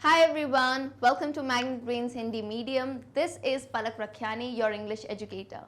Hi everyone, welcome to Magnet Brains Hindi Medium. This is Palak Rakhiani, your English educator.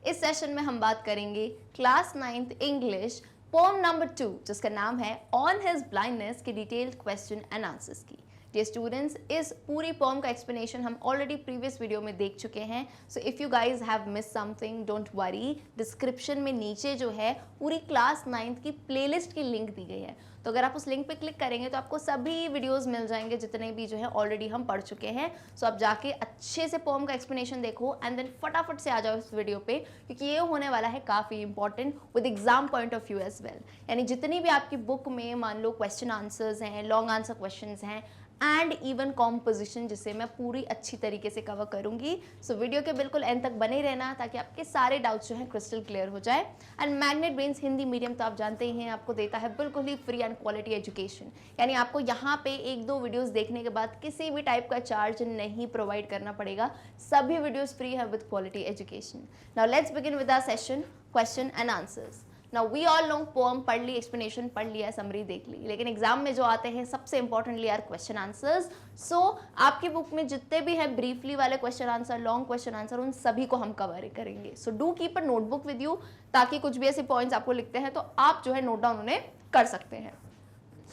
इस session में हम बात करेंगे class 9th English pome number 2 जिसका नाम है ऑन हिज ब्लाइंडनेस के डिटेल्ड क्वेश्चन एंड आंसर्स की। डियर स्टूडेंट्स, इस पूरी पोम का एक्सप्लेनेशन हम ऑलरेडी प्रीवियस वीडियो में देख चुके हैं। So if you guys have miss something don't worry, description में नीचे जो है पूरी क्लास 9th की प्लेलिस्ट की लिंक दी गई है। तो अगर आप उस लिंक पे क्लिक करेंगे तो आपको सभी वीडियोस मिल जाएंगे जितने भी जो है ऑलरेडी हम पढ़ चुके हैं। सो आप जाके अच्छे से पोम का एक्सप्लेनेशन देखो एंड देन फटाफट से आ जाओ इस वीडियो पे, क्योंकि ये होने वाला है काफ़ी important with exam point of view as well. यानी जितनी भी आपकी बुक में मान लो क्वेश्चन आंसर्स हैं, लॉन्ग आंसर क्वेश्चन हैं एंड इवन कॉम्पोजिशन, जिसे मैं पूरी अच्छी तरीके से कवर करूंगी। सो वीडियो के बिल्कुल एंड तक बने रहना ताकि आपके सारे डाउट्स जो हैं क्रिस्टल क्लियर हो जाए। And magnet brains Hindi medium तो आप जानते ही हैं, आपको देता है बिल्कुल ही फ्री एंड क्वालिटी एजुकेशन। यानी आपको यहाँ पे एक दो वीडियोस देखने के बाद किसी भी टाइप का चार्ज नहीं प्रोवाइड करना पड़ेगा, सभी वीडियोस फ्री है with quality education. Now let's begin with our session question and answers. Now we all know poem पढ़ ली, एक्सप्लेनेशन पढ़ लिया, समरी देख ली, लेकिन एग्जाम में जो आते हैं सबसे इंपॉर्टेंटली आर क्वेश्चन आंसर्स। सो आपकी बुक में जितने भी है ब्रीफली वाले question answer, long question answer, उन सभी को हम कवर करेंगे। So do keep a notebook with you, ताकि कुछ भी ऐसे पॉइंट्स आपको लिखते हैं तो आप जो है नोट डाउन उन्हें कर सकते हैं।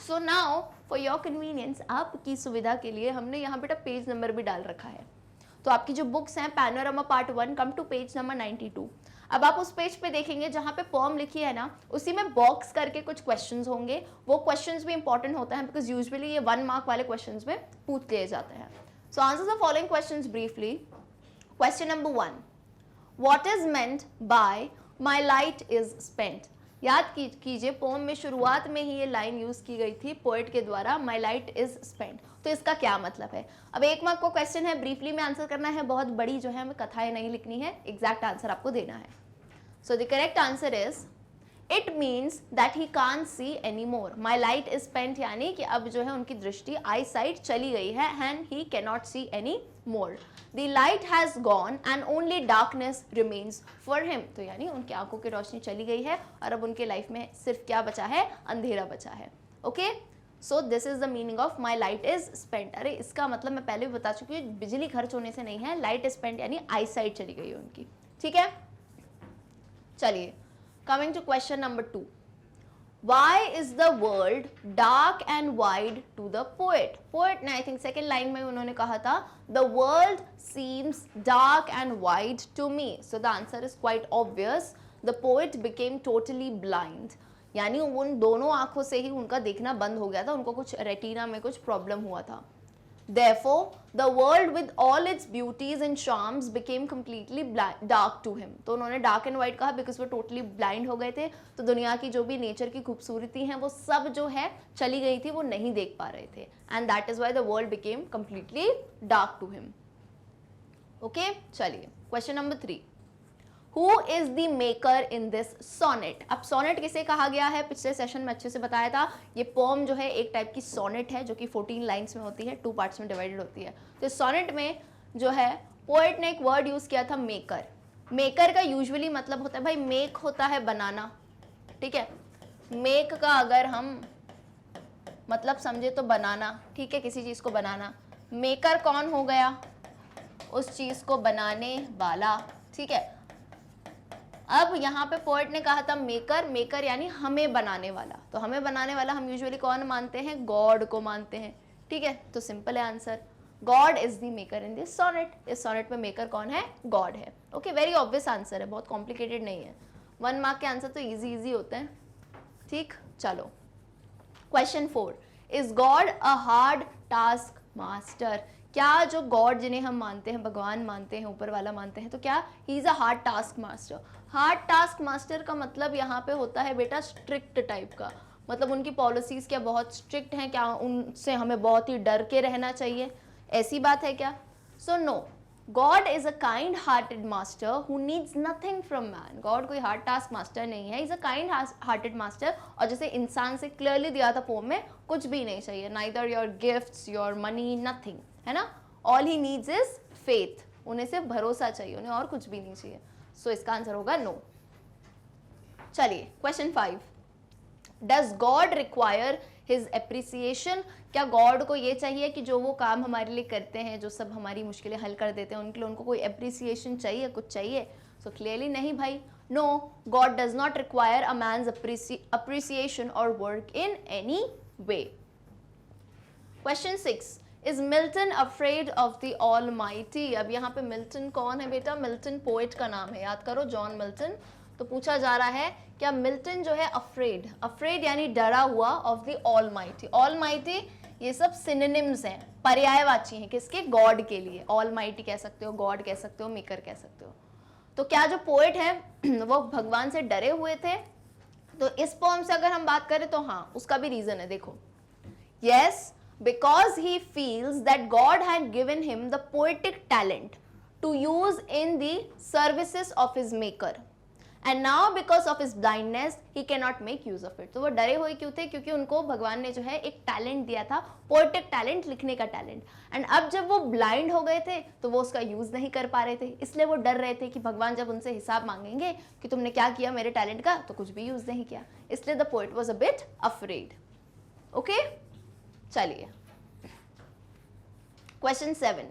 So now for your convenience, आपकी सुविधा के लिए हमने यहाँ बेटा पेज नंबर भी डाल रखा है। तो आपकी जो बुक्स हैं Panorama part 1 come to page number 92। अब आप उस पेज पे देखेंगे जहाँ पे पोम लिखी है ना, उसी में बॉक्स करके कुछ क्वेश्चंस होंगे। वो क्वेश्चंस भी इंपॉर्टेंट होते हैं बिकॉज यूजुअली ये 1 मार्क वाले क्वेश्चंस में पूछ लिए जाते हैं। So answer the following questions briefly. Question number 1, what is meant by my light is spent. याद कीजिए पोम में शुरुआत में ही ये लाइन यूज की गई थी पोएट के द्वारा, माई लाइट इज स्पेंट। तो इसका क्या मतलब है? अब 1 मार्क को क्वेश्चन है, ब्रीफली में आंसर करना है, बहुत बड़ी जो है हमें कथाएं नहीं लिखनी है, एग्जैक्ट आंसर आपको देना है। So the correct answer is it means that he can't see any more. My light is spent यानी कि अब जो है उनकी दृष्टि आई साइट चली गई है and he can not see any more. The light has gone and only darkness remains for him. तो यानी उनकी आंखों की रोशनी चली गई है और अब उनके लाइफ में सिर्फ क्या बचा है? अंधेरा बचा है। Okay, so this is the meaning of my light is spent. अरे इसका मतलब मैं पहले भी बता चुकी हूँ, बिजली खर्च होने से नहीं है, लाइट स्पेंट यानी आई साइट चली गई है उनकी। ठीक है, चलिए coming to question number 2, why is the world dark and wide to the poet. Poet ने आई थिंक सेकेंड लाइन में उन्होंने कहा था the world seems dark and wide to me. So the answer is quite obvious, the poet became totally blind. यानी उन दोनों आंखों से ही उनका देखना बंद हो गया था, उनको कुछ रेटिना में कुछ प्रॉब्लम हुआ था। Therefore, the world with all its beauties and charms became completely dark to him. तो उन्होंने dark and white कहा because वो totally blind हो गए थे। तो दुनिया की जो भी नेचर की खूबसूरती है वो सब जो है चली गई थी, वो नहीं देख पा रहे थे। And that is why the world became completely dark to him. Okay, चलिए question number 3, Who is the maker in this sonnet? अब सोनेट किसे कहा गया है पिछले सेशन में अच्छे से बताया था। ये पोम जो है एक टाइप की सोनेट है जो कि 14 लाइन्स में होती है, 2 पार्ट्स में डिवाइडेड होती है। तो सोनेट में जो है पोएट ने एक वर्ड यूज किया था मेकर। मेकर का यूजुअली मतलब होता है भाई, मेक होता है बनाना, ठीक है। मेक का अगर हम मतलब समझे तो बनाना, ठीक है, किसी चीज को बनाना। मेकर कौन हो गया? उस चीज को बनाने वाला, ठीक है। अब यहाँ पे पोएट ने कहा था मेकर, मेकर यानी हमें बनाने वाला। तो हमें बनाने वाला हम यूजुअली कौन मानते हैं? गॉड को मानते हैं, ठीक है। तो सिंपल है answer, God is the maker in this sonnet. इस सोनेट में मेकर कौन है? गॉड है। ओके, वेरी ऑब्वियस आंसर है, बहुत कॉम्प्लिकेटेड नहीं है। 1 मार्क के आंसर तो इजी इजी होते हैं। ठीक, चलो question 4, is God a hard task master. क्या जो गॉड जिन्हें हम मानते हैं, भगवान मानते हैं, ऊपर वाला मानते हैं, तो क्या he is a hard task master. Hard task master का मतलब यहाँ पे होता है बेटा स्ट्रिक्ट टाइप का, मतलब उनकी पॉलिसीज क्या बहुत स्ट्रिक्ट हैं, क्या उनसे हमें बहुत ही डर के रहना चाहिए, ऐसी बात है क्या? So no, God is a kind hearted master who needs nothing from man. God कोई हार्ड टास्क मास्टर नहीं है, is a kind hearted master. और जैसे इंसान से क्लियरली दिया था पोम में, कुछ भी नहीं चाहिए, neither your gifts, your money, nothing, है ना। All he needs is faith, उन्हें सिर्फ भरोसा चाहिए, उन्हें और कुछ भी नहीं चाहिए। सो इसका आंसर होगा नो। चलिए question 5, does God require his appreciation, क्या गॉड को ये चाहिए कि जो वो काम हमारे लिए करते हैं, जो सब हमारी मुश्किलें हल कर देते हैं, उनके लिए उनको कोई एप्रिसिएशन चाहिए, कुछ चाहिए? सो क्लियरली नहीं भाई, no, God does not require a man's appreciation or work in any way. Question 6, is Milton afraid of the Almighty? अब यहाँ पे मिल्टन कौन है बेटा? मिल्टन पोएट का नाम है, याद करो, जॉन मिल्टन। तो पूछा जा रहा है क्या मिल्टन जो है अफ्रेड, अफ्रेड यानी डरा हुआ, ऑफ द ऑलमाइटी। ऑलमाइटी ये सब सिनोनिम्स हैं, पर्यायवाची हैं, किसके? गॉड के लिए। ऑलमाइटी कह सकते हो, गॉड कह सकते हो, मेकर कह सकते हो। तो क्या जो पोएट है वो भगवान से डरे हुए थे? तो इस पोएम से अगर हम बात करें तो हाँ, उसका भी रीजन है, देखो। Yes, because he feels that God had given him the poetic talent to use in the services of his maker, and now because of his blindness he cannot make use of it. तो वो डरे हुए क्यों थे? क्योंकि उनको भगवान ने जो है एक टैलेंट दिया था, पोएटिक टैलेंट, लिखने का टैलेंट, एंड अब जब वो ब्लाइंड हो गए थे तो वो उसका यूज नहीं कर पा रहे थे, इसलिए वो डर रहे थे कि भगवान जब उनसे हिसाब मांगेंगे कि तुमने क्या किया मेरे टैलेंट का, तो कुछ भी यूज नहीं किया, इसलिए the poet was a bit afraid. Okay, चलिए question 7,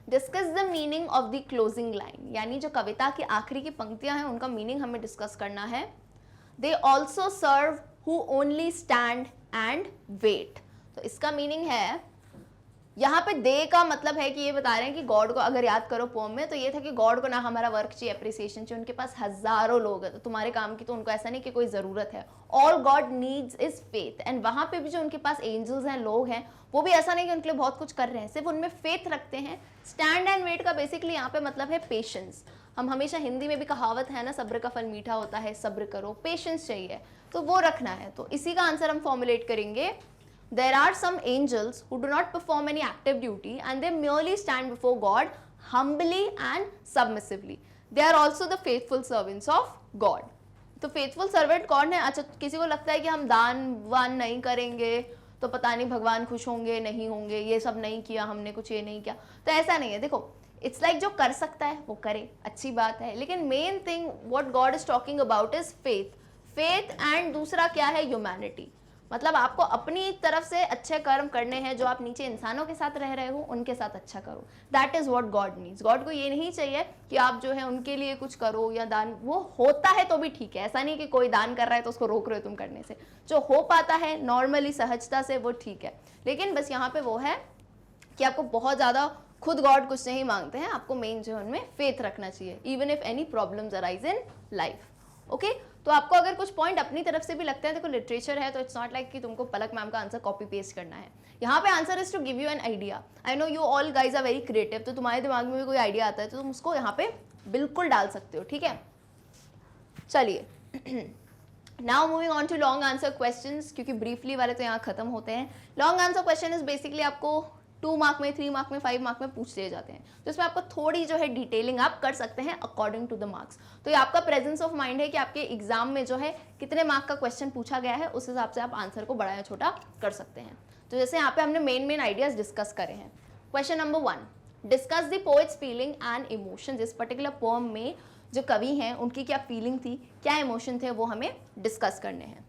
discuss the meaning of the closing line, यानी जो कविता की आखिरी की पंक्तियां हैं उनका मीनिंग हमें डिस्कस करना है। They also serve who only stand and wait, तो इसका मीनिंग है, यहाँ पे दे का मतलब है कि ये बता रहे हैं कि गॉड को, अगर याद करो पोम में, तो ये था कि गॉड को ना हमारा वर्क चाहिए, अप्रिसिएशन चाहिए, उनके पास हजारों लोग हैं, तो तुम्हारे काम की तो उनको ऐसा नहीं कि कोई ज़रूरत है। All God needs is faith, and वहाँ पे भी जो उनके पास एंजल्स हैं, लोग हैं, वो भी ऐसा नहीं कि उनके लिए बहुत कुछ कर रहे हैं, सिर्फ उनमें फेथ रखते हैं। स्टैंड एंड वेट का बेसिकली यहाँ पे मतलब है पेशेंस। हम हमेशा हिंदी में भी कहावत है ना, सब्र का फल मीठा होता है, सब्र करो, पेशेंस चाहिए, तो वो रखना है। तो इसी का आंसर हम फॉर्मुलेट करेंगे, there are some angels who do not perform any active duty and they merely stand before God humbly and submissively. They are also the faithful servants of God. तो faithful servant कौन है? अच्छा, किसी को लगता है कि हम दान वान नहीं करेंगे तो पता नहीं भगवान खुश होंगे नहीं होंगे, ये सब नहीं किया हमने, कुछ ये नहीं किया, तो ऐसा नहीं है। देखो, इट्स लाइक जो कर सकता है वो करे, अच्छी बात है, लेकिन main thing what God is talking about is faith, faith and दूसरा क्या है? ह्यूमैनिटी। मतलब आपको अपनी तरफ से अच्छे कर्म करने हैं, जो आप नीचे इंसानों के साथ रह रहे हो उनके साथ अच्छा करो, that is what God needs. God को ये नहीं चाहिए कि आप जो है उनके लिए कुछ करो या दान, वो होता है तो भी ठीक है, ऐसा नहीं कि कोई दान कर रहा है तो उसको रोक रहे हो तुम करने से, जो हो पाता है नॉर्मली सहजता से वो ठीक है, लेकिन बस यहाँ पे वो है कि आपको बहुत ज़्यादा खुद गॉड कुछ नहीं मांगते हैं, आपको मेन जो है उनमें फेथ रखना चाहिए, even if any problems arise in life. Okay, तो आपको अगर कुछ पॉइंट अपनी तरफ से भी लगता है, देखो लिटरेचर है तो इट्स नॉट लाइक कि तुमको पलक मैम का आंसर कॉपी पेस्ट करना है, यहाँ पे answer is to give you an idea. I know you all guys are very creative, तो तुम्हारे दिमाग में भी कोई आइडिया आता है तो तुम उसको यहाँ पे बिल्कुल डाल सकते हो, ठीक है। चलिए now moving on to long answer questions, क्योंकि ब्रीफली वाले तो यहाँ खत्म होते हैं। Long answer question is basically आपको 2 मार्क में, 3 मार्क में, 5 मार्क में पूछ दिए जाते हैं, तो इसमें आपको थोड़ी जो है डिटेलिंग आप कर सकते हैं अकॉर्डिंग टू द मार्क्स। तो ये आपका प्रेजेंस ऑफ माइंड है कि आपके एग्जाम में जो है कितने मार्क का क्वेश्चन पूछा गया है, उस हिसाब से आप आंसर को बड़ा या छोटा कर सकते हैं। तो जैसे यहाँ पे हमने मेन आइडियाज डिस्कस करे हैं। Question number 1, discuss the poets feeling and emotion. इस पर्टिकुलर पोएम में जो कवि हैं उनकी क्या फीलिंग थी, क्या इमोशन थे, वो हमें डिस्कस करने हैं।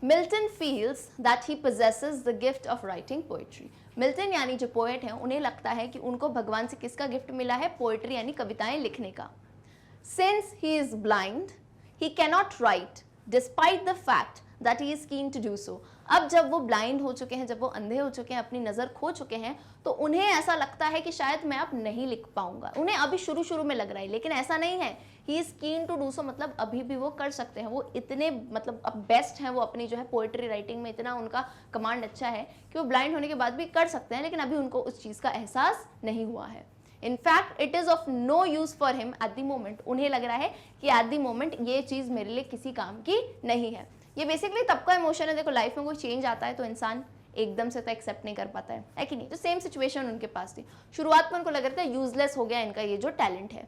Milton feels that he possesses the gift of writing poetry. Milton यानी जो पोएट हैं उन्हें लगता है कि उनको भगवान से किसका गिफ्ट मिला है? पोएट्री यानी कविताएं लिखने का। Since he is blind, he cannot write despite the fact that he is keen to do so. अब जब वो ब्लाइंड हो चुके हैं, जब वो अंधे हो चुके हैं, अपनी नज़र खो चुके हैं, तो उन्हें ऐसा लगता है कि शायद मैं अब नहीं लिख पाऊंगा। उन्हें अभी शुरू में लग रहा है, लेकिन ऐसा नहीं है। He is keen to do so, मतलब अभी भी वो कर सकते हैं। वो इतने मतलब अब बेस्ट हैं, वो अपनी जो है पोएट्री राइटिंग में इतना उनका कमांड अच्छा है कि वो ब्लाइंड होने के बाद भी कर सकते हैं, लेकिन अभी उनको उस चीज़ का एहसास नहीं हुआ है। In fact it is of no use for him at the moment. उन्हें लग रहा है कि एट द मोमेंट ये चीज़ मेरे लिए किसी काम की नहीं है। ये बेसिकली तब का इमोशन है। देखो लाइफ में कोई चेंज आता है तो इंसान एकदम से तो एक्सेप्ट नहीं कर पाता है कि नहीं। तो सेम सिचुएशन उनके पास थी। शुरुआत में उनको लग रहा था यूजलेस हो गया इनका ये जो टैलेंट है।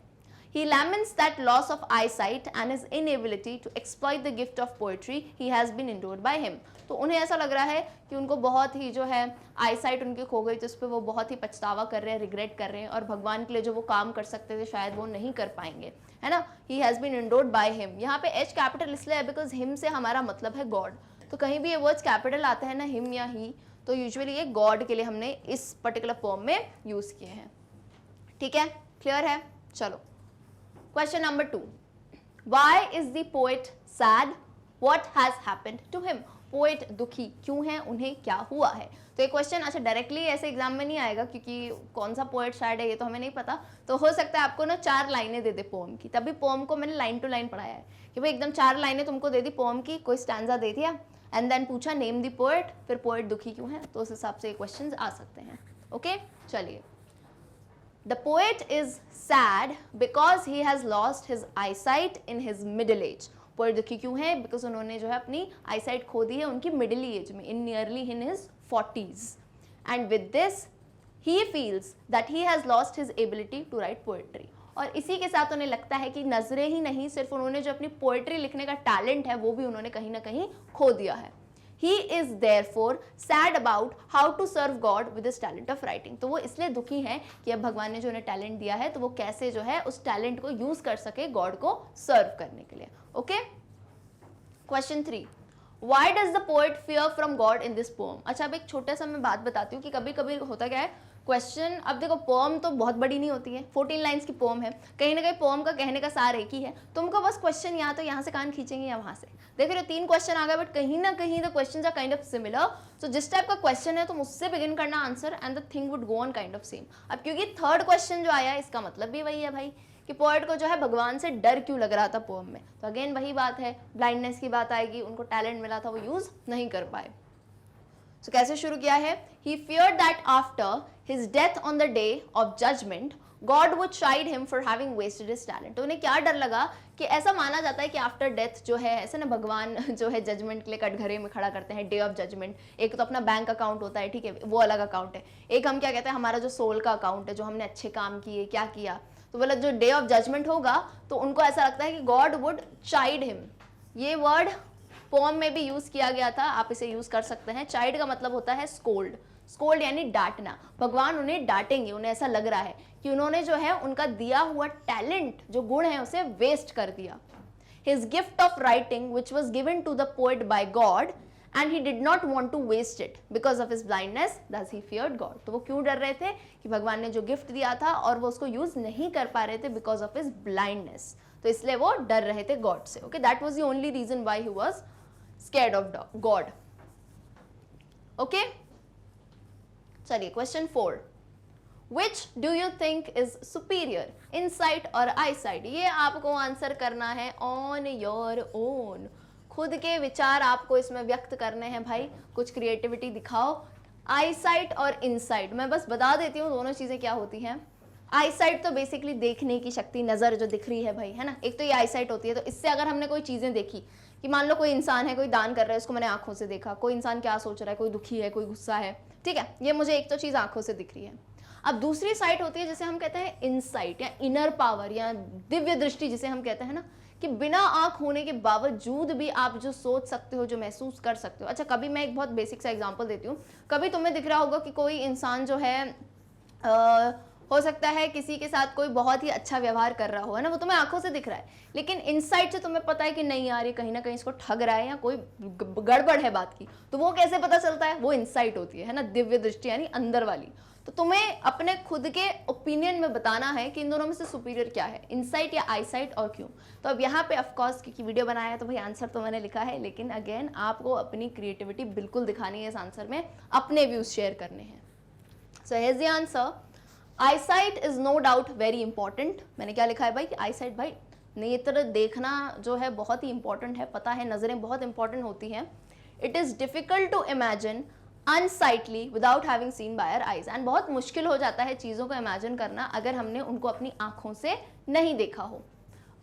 He laments that loss of eyesight and his inability to exploit the gift of poetry he has been endured by him. तो उन्हें ऐसा लग रहा है कि उनको बहुत ही जो है आईसाइट उनकी खो गई, तो उस पर वो बहुत ही पछतावा कर रहे हैं, रिग्रेट कर रहे हैं, और भगवान के लिए जो वो काम कर सकते थे शायद वो नहीं कर पाएंगे, है ना. He has been endured by him. यहाँ पे H कैपिटल इसलिए है बिकॉज हिम से हमारा मतलब है गॉड. तो कहीं भी ये वर्ड्स कैपिटल आते हैं ना, हिम या ही, तो यूजुअली ये गॉड के लिए हमने इस पर्टिकुलर पोम में यूज किए हैं. ठीक है, क्लियर है. चलो question number 2. Why is the poet sad? What has happened to him? Poet दुखी क्यों है, उन्हें क्या हुआ है. तो ये क्वेश्चन अच्छा डायरेक्टली ऐसे एग्जाम में नहीं आएगा क्योंकि कौन सा पोएट सैड है ये तो हमें नहीं पता. तो हो सकता है आपको ना 4 लाइनें दे दे पोम की. तभी पोम को मैंने लाइन टू लाइन पढ़ाया है कि भाई एकदम 4 लाइनें तुमको दे दी पोम की, कोई स्टैंजा दे दिया एंड देन पूछा नेम द पोएट, फिर पोएट दुखी क्यों है. तो उस हिसाब से ये क्वेश्चन आ सकते हैं. ओके चलिए. The poet is sad because he has lost his eyesight in his middle age. Poet दुखी क्यों है, बिकॉज उन्होंने जो है अपनी आईसाइट खो दी है उनकी मिडिल एज में, in nearly in his 40s. And with this he feels that he has lost his ability to write poetry. और इसी के साथ उन्हें लगता है कि नजरें ही नहीं, सिर्फ उन्होंने जो अपनी पोएट्री लिखने का टैलेंट है वो भी उन्होंने कहीं ना कहीं खो दिया है. He is therefore sad about how to serve God with his talent of writing. तो वो इसलिए दुखी है कि अब भगवान ने जो उन्हें टैलेंट दिया है तो वो कैसे जो है उस टैलेंट को यूज कर सके गॉड को सर्व करने के लिए. Okay. Question 3. Why does the poet fear from God in this poem? अच्छा, अब एक छोटा सा मैं बात बताती हूँ कि कभी कभी होता क्या है क्वेश्चन. अब देखो पोम तो बहुत बड़ी नहीं होती है, 14 लाइन्स की पोम है, कहीं ना कहीं पोम का कहने का सार एक ही है. तुमको बस क्वेश्चन या तो यहाँ से कान खींचेंगे या वहाँ से. देखो ये 3 क्वेश्चन आ गए बट कहीं ना कहीं the questions are kind of similar. So जिस टाइप का क्वेश्चन है तुम उससे बिगिन करना answer and the thing would go on kind of same. अब क्योंकि थर्ड क्वेश्चन जो आया है इसका मतलब भी वही है भाई कि पोएट को जो है भगवान से डर क्यों लग रहा था पोम में. तो अगेन वही बात है, ब्लाइंडनेस की बात आएगी, उनको टैलेंट मिला था वो यूज नहीं कर पाए. So, कैसे शुरू किया है. He feared that after his death on the day of judgment, God would chide him for having wasted his talent. तो उन्हें क्या डर लगा कि ऐसा माना जाता है कि आफ्टर डेथ जो है ऐसे ना भगवान जो है जजमेंट के लिए कटघरे में खड़ा करते हैं, डे ऑफ जजमेंट. एक तो अपना बैंक अकाउंट होता है, ठीक है, वो अलग अकाउंट है. एक हम क्या कहते हैं हमारा जो सोल का अकाउंट है, जो हमने अच्छे काम किए क्या किया. तो बोला जो डे ऑफ जजमेंट होगा तो उनको ऐसा लगता है कि गॉड वुड चाइड हिम. ये वर्ड पोम में भी यूज किया गया था, आप इसे यूज कर सकते हैं. चाइल्ड का मतलब होता है स्कोल्ड. स्कोल्ड यानी डांटना. भगवान उन्हें डांटेंगे, उन्हें ऐसा लग रहा है कि उन्होंने जो है उनका दिया हुआ टैलेंट जो गुण है उसे वेस्ट कर दिया. His gift of writing which was given to the poet by God and he did not want to waste it because of his blindness, thus he feared God. तो वो क्यों डर रहे थे कि भगवान ने जो गिफ्ट दिया था और वो उसको यूज नहीं कर पा रहे थे because of his blindness. तो इसलिए वो डर रहे थे गॉड से. Okay, that was the only reason why he was scared of God. Okay, चलिए question 4. Which do you think is superior, insight और eyesight? ये आपको आंसर करना है on your own. खुद के विचार आपको इसमें व्यक्त करने हैं भाई. कुछ क्रिएटिविटी दिखाओ. eyesight और insight मैं बस बता देती हूँ दोनों चीजें क्या होती हैं. आईसाइट तो बेसिकली देखने की शक्ति, नजर जो दिख रही है भाई, है ना. एक तो ये आईसाइट होती है, तो इससे अगर हमने कोई चीजें देखी कि मान लो कोई इंसान है, कोई दान कर रहा है, उसको मैंने आंखों से देखा, कोई इंसान क्या सोच रहा है, कोई दुखी है, कोई गुस्सा है, ठीक है, ये मुझे एक तो चीज आंखों से दिख रही है. अब दूसरी साइट होती है जिसे हम कहते हैं इनसाइट या इनर पावर या दिव्य दृष्टि जिसे हम कहते हैं ना, कि बिना आंख होने के बावजूद भी आप जो सोच सकते हो, जो महसूस कर सकते हो. अच्छा, कभी मैं एक बहुत बेसिक सा एग्जांपल देती हूँ. कभी तुम्हें दिख रहा होगा कि कोई इंसान जो है हो सकता है किसी के साथ कोई बहुत ही अच्छा व्यवहार कर रहा हो, है ना, वो तुम्हें आंखों से दिख रहा है, लेकिन इनसाइट से तुम्हें पता है कि नहीं यार ये कहीं ना कहीं इसको ठग रहा है या कोई गड़बड़ है बात की. तो वो कैसे पता चलता है, वो इनसाइट होती है ना, दिव्य दृष्टि यानी अंदर वाली. तो तुम्हें अपने खुद के ओपिनियन में बताना है कि इन दोनों में से सुपीरियर क्या है, इनसाइट या आईसाइट, और क्यों. तो अब यहाँ पे ऑफकोर्स क्योंकि वीडियो बनाया है तो भाई आंसर तो मैंने लिखा है, लेकिन अगेन आपको अपनी क्रिएटिविटी बिल्कुल दिखानी है इस आंसर में, अपने व्यूज शेयर करने हैं. So here is the answer. Eyesight is no doubt very important. मैंने क्या लिखा है भाई कि आईसाइट भाई नेत्र देखना जो है बहुत ही इंपॉर्टेंट है, पता है नजरें बहुत इंपॉर्टेंट होती हैं. It is difficult to imagine unsightly without having seen by our eyes. And बहुत मुश्किल हो जाता है चीज़ों को इमेजिन करना अगर हमने उनको अपनी आंखों से नहीं देखा हो.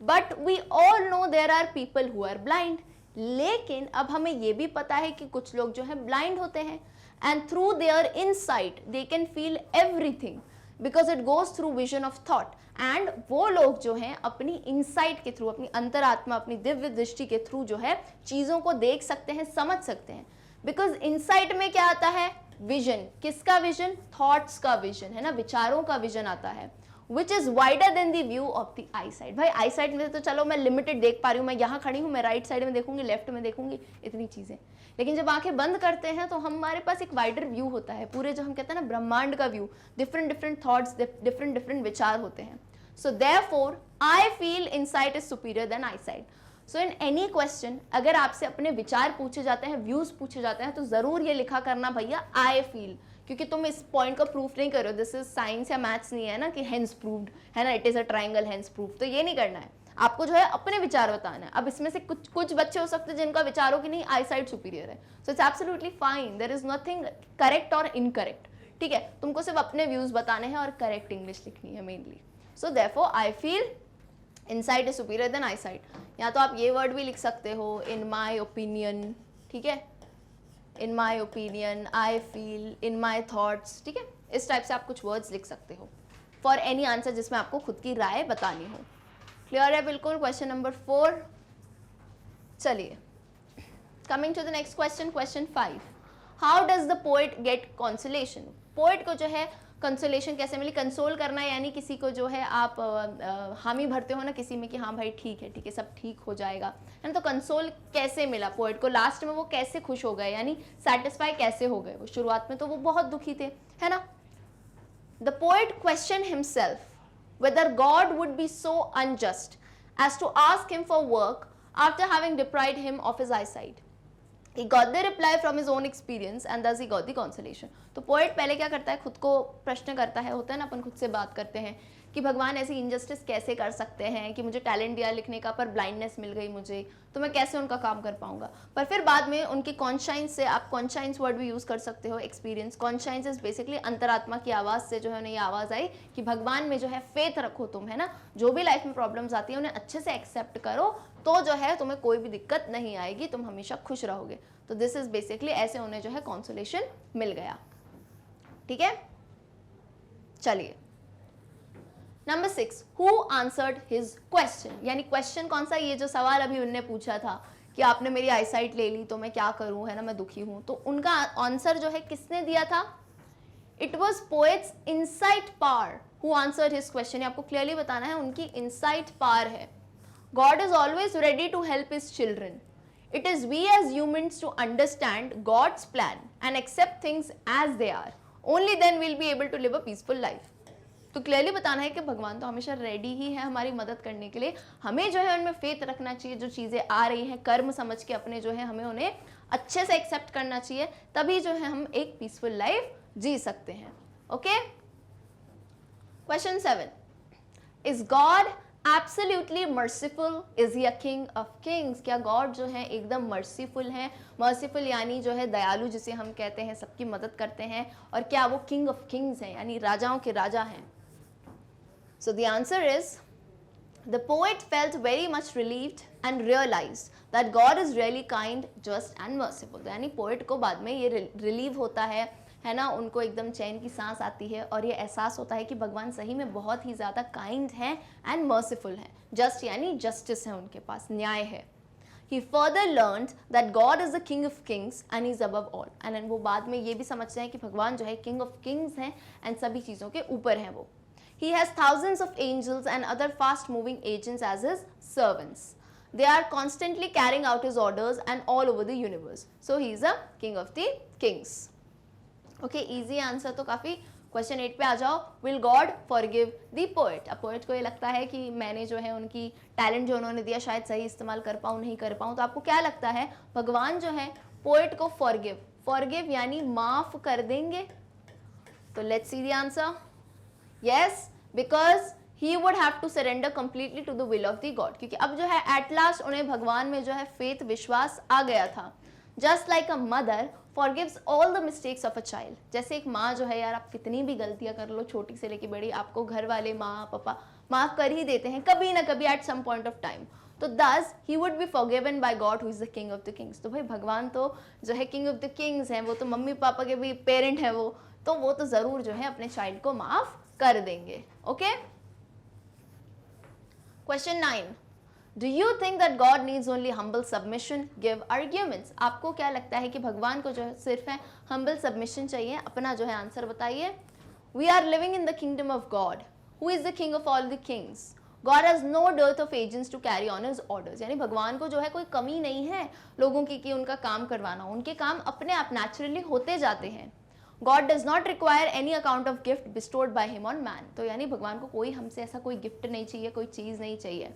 But we all know there are people who are blind. लेकिन अब हमें ये भी पता है कि कुछ लोग जो है ब्लाइंड होते हैं, and through their insight they can feel everything. Because it goes through vision of thought, and वो लोग जो हैं अपनी इंसाइट के थ्रू, अपनी अंतरात्मा, अपनी दिव्य दृष्टि के थ्रू जो है चीजों को देख सकते हैं, समझ सकते हैं। बिकॉज इंसाइट में क्या आता है? विजन। किसका विजन? थॉट्स का विजन, है ना, विचारों का विजन आता है, which is wider than the view of the I side. भाई आई साइड में तो चलो मैं लिमिटेड देख पा रही हूँ, मैं यहाँ खड़ी हूँ, मैं राइट साइड में देखूंगी, लेफ्ट में देखूंगी, इतनी चीजें। लेकिन जब आंखें बंद करते हैं तो हमारे पास एक वाइडर व्यू होता है, पूरे जो हम कहते हैं ना ब्रह्मांड का view, different different thoughts, different different विचार होते हैं। So therefore I feel insight is superior than eyesight. So in any question अगर आपसे अपने विचार पूछे जाते हैं, व्यूज पूछे जाते हैं, तो जरूर ये लिखा करना भैया आई फील, क्योंकि तुम इस पॉइंट को प्रूफ नहीं करो। दिस इज साइंस या मैथ्स नहीं है ना कि हेंस प्रूव्ड, है ना, it is a triangle hence proof, तो ये नहीं करना है। आपको जो है अपने विचार बताना है। अब इसमें से कुछ बच्चे हो सकते हैं जिनका विचारों की नहीं आई साइड सुपीरियर है, so it's absolutely fine, there is nothing correct और इनकरेक्ट, ठीक है। तुमको सिर्फ अपने व्यूज बताने हैं और करेक्ट इंग्लिश लिखनी है mainly. So therefore I feel insight is superior than eyesight. या तो आप ये वर्ड भी लिख सकते हो, इन माई ओपिनियन, ठीक है, in my opinion, I feel, in my thoughts, ठीक है, इस टाइप से आप कुछ वर्ड्स लिख सकते हो फॉर एनी आंसर जिसमें आपको खुद की राय बतानी हो। क्लियर है बिल्कुल? Question number 4। चलिए, coming to the next question, question 5। How does the poet get consolation? Poet को जो है कंसोलेशन कैसे मिली? कंसोल करना यानी किसी को जो है आप हामी भरते हो ना किसी में कि हाँ भाई ठीक है सब ठीक हो जाएगा, है ना। तो कंसोल कैसे मिला पोएट को? लास्ट में वो कैसे खुश हो गए, यानी सेटिस्फाई कैसे हो गए? वो शुरुआत में तो वो बहुत दुखी थे, है ना। The poet question himself whether God would be so unjust as to ask him for work after having deprived him of his eyesight. He got the reply from his own experience and thus he got the consolation. तो poet पहले क्या करता है? खुद को प्रश्न करता है, होता है ना, अपन खुद से बात करते हैं कि भगवान ऐसी इनजस्टिस कैसे कर सकते हैं कि मुझे टैलेंट दिया लिखने का पर ब्लाइंडनेस मिल गई मुझे, तो मैं कैसे उनका काम कर पाऊंगा। पर फिर बाद में उनकी कॉन्शाइंस से, आप कॉन्शाइंस वर्ड भी यूज़ कर सकते हो, एक्सपीरियंस। कॉन्शाइंस इज बेसिकली अंतरात्मा की आवाज़ से जो है उन्हें ये आवाज़ आई कि भगवान में जो है फेथ रखो तुम, है ना, जो भी लाइफ में प्रॉब्लम्स आती है उन्हें अच्छे से एक्सेप्ट करो, तो जो है तुम्हें कोई भी दिक्कत नहीं आएगी, तुम हमेशा खुश रहोगे। तो दिस इज बेसिकली ऐसे उन्हें जो है कॉन्सोलेशन मिल गया, ठीक है। चलिए, number 6, who answered his question? यानी क्वेश्चन कौन सा? ये जो सवाल अभी उनने पूछा था कि आपने मेरी आईसाइट ले ली तो मैं क्या करूं, है ना, मैं दुखी हूं, तो उनका आंसर जो है किसने दिया था? It was poet's insight power who answered his question. आपको क्लियरली बताना है उनकी इनसाइट पावर है। God is always ready to help his children. It is we as humans to understand God's plan and accept things as they are. Only then we'll be able to live a peaceful life. तो clearly बताना है कि भगवान तो हमेशा ready ही है हमारी मदद करने के लिए। हमें जो है उनमें फेथ रखना चाहिए, जो चीज़ें आ रही हैं कर्म समझ के अपने जो है हमें उन्हें अच्छे से एक्सेप्ट करना चाहिए, तभी जो है हम एक पीसफुल लाइफ जी सकते हैं। Okay, question 7, is God absolutely merciful? Is he a king of Kings? क्या गॉड जो है एकदम मर्सीफुल है? मर्सीफुल यानी जो है दयालु, जिसे हम कहते हैं, सबकी मदद करते हैं। और क्या वो किंग ऑफ किंग्स हैं, यानी राजाओं के राजा हैं? So the answer is, the poet felt very much relieved and realised that God is really kind, just and merciful. यानी पोएट को बाद में ये रिलीव होता है ना, उनको एकदम चैन की सांस आती है और ये एहसास होता है कि भगवान सही में बहुत ही ज़्यादा काइंड हैं एंड मर्सीफुल हैं। जस्ट यानी जस्टिस है उनके पास, न्याय है। He further learned that God is the King of Kings and He's above all. And वो बाद में ये भी समझते हैं कि भगवान जो है King of Kings हैं and सभी चीज़ों के ऊपर हैं वो। He has thousands of angels and other fast-moving agents as His servants. They are constantly carrying out His orders and all over the universe. So He is a King of the Kings. Okay, easy answer तो काफ़ी। Question 8 पे आ जाओ, will God forgive the poet? अब poet को ये लगता है कि मैंने जो है उनकी टैलेंट जो उन्होंने दिया शायद सही इस्तेमाल कर पाऊँ नहीं कर पाऊँ, तो आपको क्या लगता है भगवान जो है पोएट को फॉरगिव यानी माफ कर देंगे? तो let's see the answer. Yes, because he would have to surrender completely to the will of the God, क्योंकि अब जो है एट लास्ट उन्हें भगवान में जो है फेथ, विश्वास आ गया था। Just like a mother forgives all the mistakes of a child. जैसे एक माँ जो है, यार आप कितनी भी गलतियाँ कर लो, छोटी से लेके बड़ी, आपको घर वाले, माँ पापा माफ़ कर ही देते हैं कभी ना कभी at some point of time. तो thus he would be forgiven by God who is the king of the kings. तो भाई भगवान तो जो है king of the kings हैं, वो तो मम्मी पापा के भी पेरेंट हैं वो तो ज़रूर जो है अपने चाइल्ड को माफ़ कर देंगे। Okay, question 9, do you think that God needs only humble submission? Give arguments. आपको क्या लगता है कि भगवान को जो है सिर्फ है हम्बल सबमिशन चाहिए? अपना जो है आंसर बताइए। We are living in the kingdom of God, who is the king of all the kings. God has no dearth of agents to carry on his orders. यानी भगवान को जो है कोई कमी नहीं है लोगों की कि उनका काम करवाना, उनके काम अपने आप नेचुरली होते जाते हैं। God does not require any account of gift bestowed by him on man. तो यानी भगवान को कोई हमसे ऐसा कोई गिफ्ट नहीं चाहिए, कोई चीज नहीं चाहिए।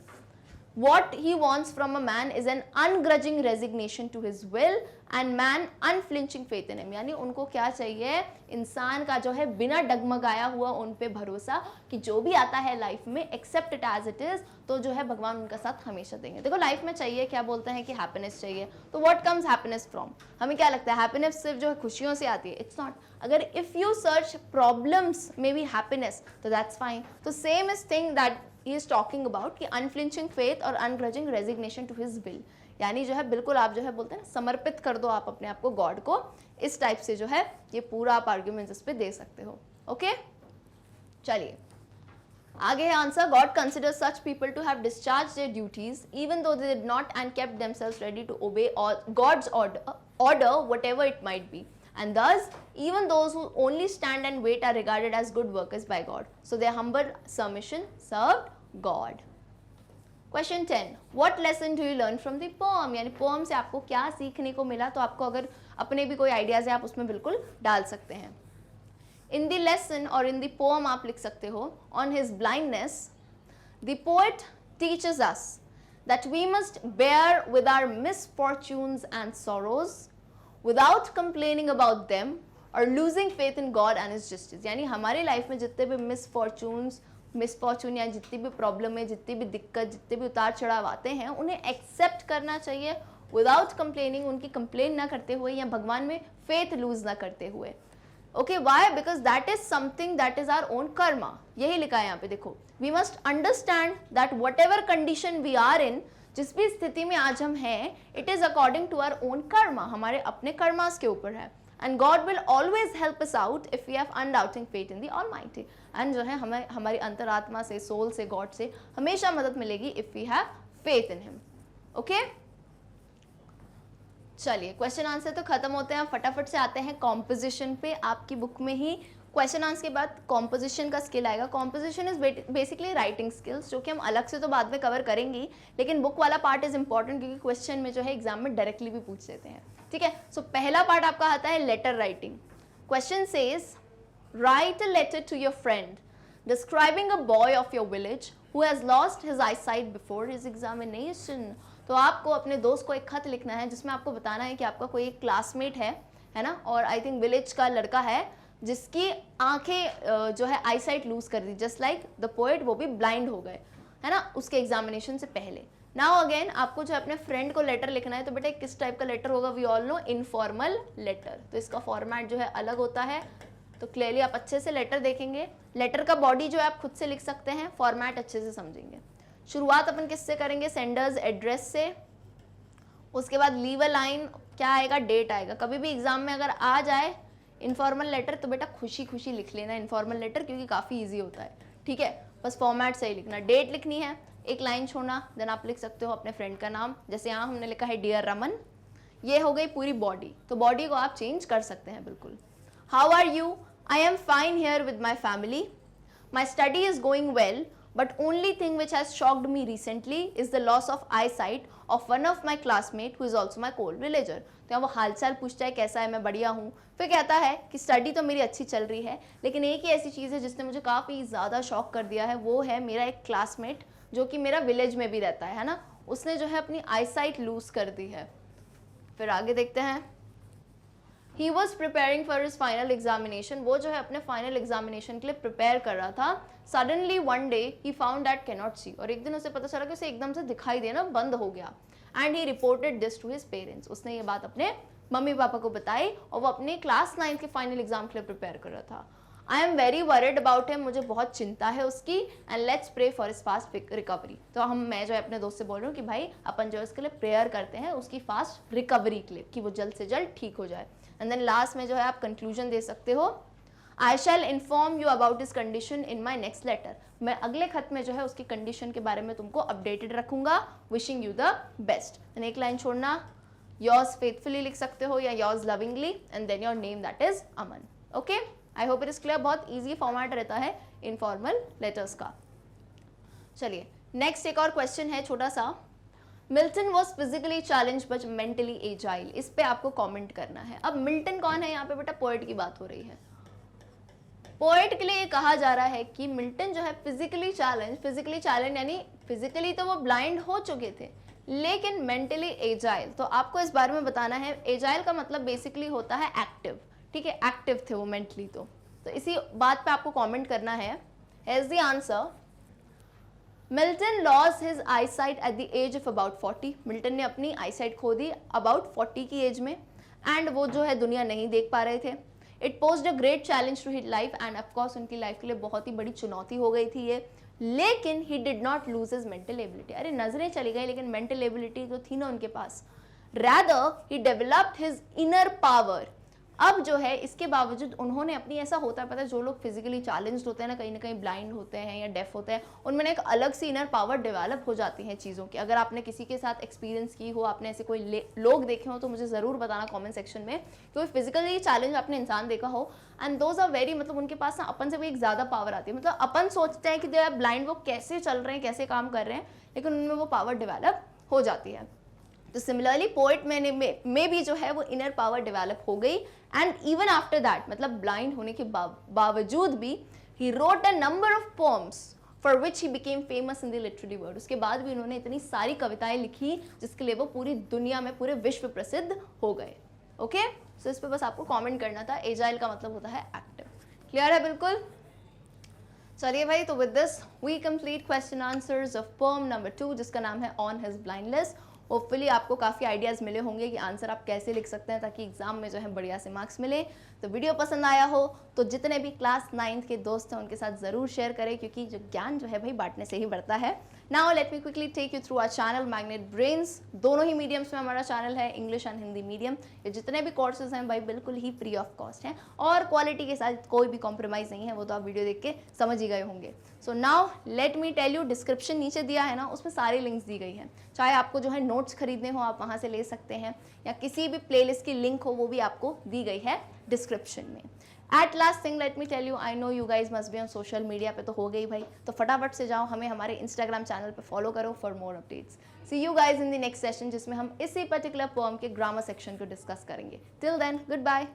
What he wants from a man is an ungrudging resignation to his will and man unflinching faith in him। यानी उनको क्या चाहिए? इंसान का जो है बिना डगमगाया हुआ उन पे भरोसा कि जो भी आता है लाइफ में accept it as it is. तो जो है भगवान उनका साथ हमेशा देंगे। देखो लाइफ में चाहिए क्या, बोलते हैं कि हैप्पीनेस चाहिए, तो व्हाट कम्स हैप्पीनेस फ्रॉम? हमें क्या लगता है हैप्पीनेस सिर्फ जो है खुशियों से आती है? It's not. अगर if you search problems may be happiness, तो दैट्स फाइन। तो same is thing that he is talking about कि unflinching faith और ungrudging resignation to his will। यानी जो है बिल्कुल आप जो है बोलते हैं समर्पित कर दो आप अपने आप को गॉड को। इस टाइप से जो है ये पूरा आप आर्ग्यूमेंट्स इस पे दे सकते हो। ओके, चलिए आगे है answer. God consider such people to have discharge their duties even though they did not and kept themselves ready to obey God's order whatever it might be. And thus, even those who only stand and wait are regarded as good workers by God. So their humble submission served God. Question 10. What lesson do you learn from the poem? यानी poem से आपको क्या सीखने को मिला? तो आपको अगर अपने भी कोई आइडियाज है आप उसमें बिल्कुल डाल सकते हैं। In the lesson or in the poem आप लिख सकते हो, on his blindness, the poet teaches us that we must bear with our misfortunes and sorrows without complaining about them or losing faith in God and his justice। यानी हमारी life में जितने भी misfortune या जितनी भी प्रॉब्लम है, जितनी भी दिक्कत, जितने भी उतार चढ़ाव आते हैं, उन्हें एक्सेप्ट करना चाहिए विदाउट कंप्लेनिंग, उनकी कंप्लेन ना करते हुए या भगवान में फेथ लूज ना करते हुए। Okay, why? Because that is something that is our own karma. यही लिखा है यहाँ पे, देखो, we must understand that whatever condition we are in, जिस भी स्थिति में आज हम हैं, it is according to our own karma, हमारे अपने कर्मास के ऊपर है। And God will always help us out if we have undoubting faith in the almighty. And जो है हमें हमारी अंतरात्मा से, सोल से, गॉड से हमेशा मदद मिलेगी if we have faith in him. Okay, चलिए क्वेश्चन आंसर तो खत्म होते हैं, फटाफट से आते हैं कॉम्पोजिशन पे। आपकी बुक में ही क्वेश्चन आंसर के बाद कॉम्पोजिशन का स्किल आएगा। Composition is basically writing skills, जो कि हम अलग से तो बाद में कवर करेंगे, लेकिन बुक वाला पार्ट इज इंपॉर्टेंट क्योंकि क्वेश्चन में जो है एग्जाम में डायरेक्टली भी पूछ लेते हैं। ठीक है, सो पहला पार्ट आपका आता है letter writing. Question says, write a letter to your friend describing a boy of your village who has lost his eyesight before his examination. तो आपको अपने दोस्त को एक खत लिखना है जिसमें आपको बताना है कि आपका कोई एक क्लासमेट है ना, और आई थिंक विलेज का लड़का है जिसकी आंखें जो है आईसाइट लूज कर दी, जस्ट लाइक द पोएट, वो भी ब्लाइंड हो गए, है ना, उसके एग्जामिनेशन से पहले। नाउ अगेन आपको जो अपने फ्रेंड को लेटर लिखना है, तो बेटा किस टाइप का लेटर होगा? We all know, informal letter. तो इसका फॉर्मेट जो है अलग होता है, तो क्लियरली आप अच्छे से लेटर देखेंगे। लेटर का बॉडी जो है आप खुद से लिख सकते हैं, फॉर्मेट अच्छे से समझेंगे। शुरुआत अपन किससे करेंगे? सेंडर्स एड्रेस से। उसके बाद लीव अ लाइन, क्या आएगा? डेट आएगा। कभी भी एग्जाम में अगर आ जाए इनफॉर्मल लेटर तो बेटा खुशी खुशी लिख लेना इनफॉर्मल लेटर, क्योंकि काफ़ी इजी होता है। ठीक है, बस फॉर्मेट सही लिखना। डेट लिखनी है, एक लाइन छोड़ना, देन आप लिख सकते हो अपने फ्रेंड का नाम। जैसे यहाँ हमने लिखा है डियर रमन। ये हो गई पूरी बॉडी, तो बॉडी को आप चेंज कर सकते हैं बिल्कुल। How are you? I am fine here with my family. My study is going well, but only thing which has shocked me recently is the loss of eyesight of one of my classmate who is also my co-villager। तो यहाँ वो हालचाल पूछता है कैसा है, मैं बढ़िया हूँ। फिर कहता है कि स्टडी तो मेरी अच्छी चल रही है, लेकिन एक ही ऐसी चीज़ है जिसने मुझे काफ़ी ज़्यादा शॉक कर दिया है, वो है मेरा एक क्लासमेट जो कि मेरा विलेज में भी रहता है ना, उसने जो है अपनी आईसाइट लूज कर दी है। फिर आगे देखते हैं। He was preparing for his final examination। वो जो है अपने फाइनल एग्जामिनेशन के लिए प्रिपेयर कर रहा था। Suddenly one day he found that cannot see। और एक दिन उसे पता चला कि उसे एकदम से दिखाई देना बंद हो गया। And he reported this to his parents। उसने ये बात अपने मम्मी पापा को बताई, और वो अपने क्लास 9 के फाइनल एग्जाम के लिए प्रिपेयर कर रहा था। I am very worried about him. मुझे बहुत चिंता है उसकी। And let's pray for his fast recovery. तो मैं जो है अपने दोस्त से बोल रही हूँ कि भाई अपन जो है उसके लिए प्रेयर करते हैं उसकी फास्ट रिकवरी के लिए, कि वो जल्द से जल्द ठीक हो जाए। एंड देन लास्ट में जो है आप कंक्लूजन दे सकते हो। I shall inform you about this condition in my next letter. मैं अगले खत में जो है उसकी कंडीशन के बारे में तुमको अपडेटेड रखूंगा। Wishing you the best. एक लाइन छोड़ना, योर्स फेथफुली लिख सकते हो या yours lovingly and then your name that is Aman. Okay, I hope it is clear. बहुत ईजी फॉर्मेट रहता है इनफॉर्मल लेटर्स का। चलिए नेक्स्ट एक और क्वेश्चन है छोटा सा। Milton was physically challenge but mentally agile. इस पे आपको कॉमेंट करना है। अब मिल्टन कौन है यहाँ पे बेटा? पोएट की बात हो रही है। पोएट के लिए ये कहा जा रहा है कि मिल्टन जो है फिजिकली चैलेंज यानी फिजिकली तो वो ब्लाइंड हो चुके थे लेकिन मेंटली एजाइल। तो आपको इस बारे में बताना है। एजाइल का मतलब बेसिकली होता है एक्टिव, ठीक है, एक्टिव थे वो मेंटली। तो इसी बात पे आपको कमेंट करना है। As the answer, Milton lost his eyesight at the age of about 40। Milton ने अपनी आई साइट खो दी अबाउट 40 की एज में एंड वो जो है दुनिया नहीं देख पा रहे थे। It posed a great challenge to his life and of course उनकी लाइफ के लिए बहुत ही बड़ी चुनौती हो गई थी ये। लेकिन he did not lose his mental ability. अरे नजरें चली गई लेकिन मेंटल एबिलिटी तो थी ना उनके पास। Rather he developed his inner power. अब जो है इसके बावजूद उन्होंने अपनी, ऐसा होता है पता है, जो लोग फिजिकली चैलेंज्ड होते हैं ना कहीं ब्लाइंड होते हैं या डेफ होते हैं, उनमें एक अलग सी इनर पावर डेवलप हो जाती है चीज़ों की। अगर आपने किसी के साथ एक्सपीरियंस की हो, आपने ऐसे कोई लोग देखे हो तो मुझे ज़रूर बताना कमेंट सेक्शन में। कोई फिजिकली चैलेंज आपने इंसान देखा हो एंड दोज आर वेरी, मतलब उनके पास ना अपन से भी एक ज़्यादा पावर आती है। मतलब अपन सोचते हैं कि दे आर ब्लाइंड, वो कैसे चल रहे हैं, कैसे काम कर रहे हैं, लेकिन उनमें वो पावर डेवलप हो जाती है। तो सिमिलरली पोएट में भी जो है वो इनर पावर डेवलप हो गई एंड इवन आफ्टर दैट, मतलब ब्लाइंड होने के बावजूद भी he wrote a number of poems for which he became famous in the literary world. उसके बाद भी उन्होंने इतनी सारी कविताएं लिखी जिसके लिए वो पूरी दुनिया में, पूरे विश्व प्रसिद्ध हो गए। ओके, सो इस पे बस आपको कमेंट करना था। एजाइल का मतलब होता है एक्टिव। क्लियर है बिल्कुल? चलिए भाई, तो with this we complete question answers of poem number 2 जिसका नाम है ऑन हिज ब्लाइंडनेस। होपफुली आपको काफ़ी आइडियाज़ मिले होंगे कि आंसर आप कैसे लिख सकते हैं ताकि एग्जाम में जो है बढ़िया से मार्क्स मिले। तो वीडियो पसंद आया हो तो जितने भी क्लास 9th के दोस्त हैं उनके साथ ज़रूर शेयर करें क्योंकि जो ज्ञान जो है भाई बांटने से ही बढ़ता है। Now let me quickly take you through our channel Magnet Brains. दोनों ही मीडियम्स में हमारा चैनल है, इंग्लिश एंड हिंदी मीडियम। ये जितने भी कोर्सेज हैं भाई बिल्कुल ही फ्री ऑफ कॉस्ट हैं और क्वालिटी के साथ कोई भी कॉम्प्रोमाइज़ नहीं है, वो तो आप वीडियो देख के समझ ही गए होंगे। So now let me tell you, description नीचे दिया है ना, उसमें सारी लिंक्स दी गई हैं। चाहे आपको जो है नोट्स खरीदने हो आप वहाँ से ले सकते हैं या किसी भी प्लेलिस्ट की लिंक हो वो भी आपको दी गई है डिस्क्रिप्शन में। At last thing let me tell you, I know you guys must be on social media पे तो हो गई भाई, तो फटाफट से जाओ हमें हमारे इंस्टाग्राम चैनल पे फॉलो करो for more updates. See you guys in the next session जिसमें हम इसी पर्टिकुलर पोएम के ग्रामर सेक्शन को डिस्कस करेंगे। Till then good bye.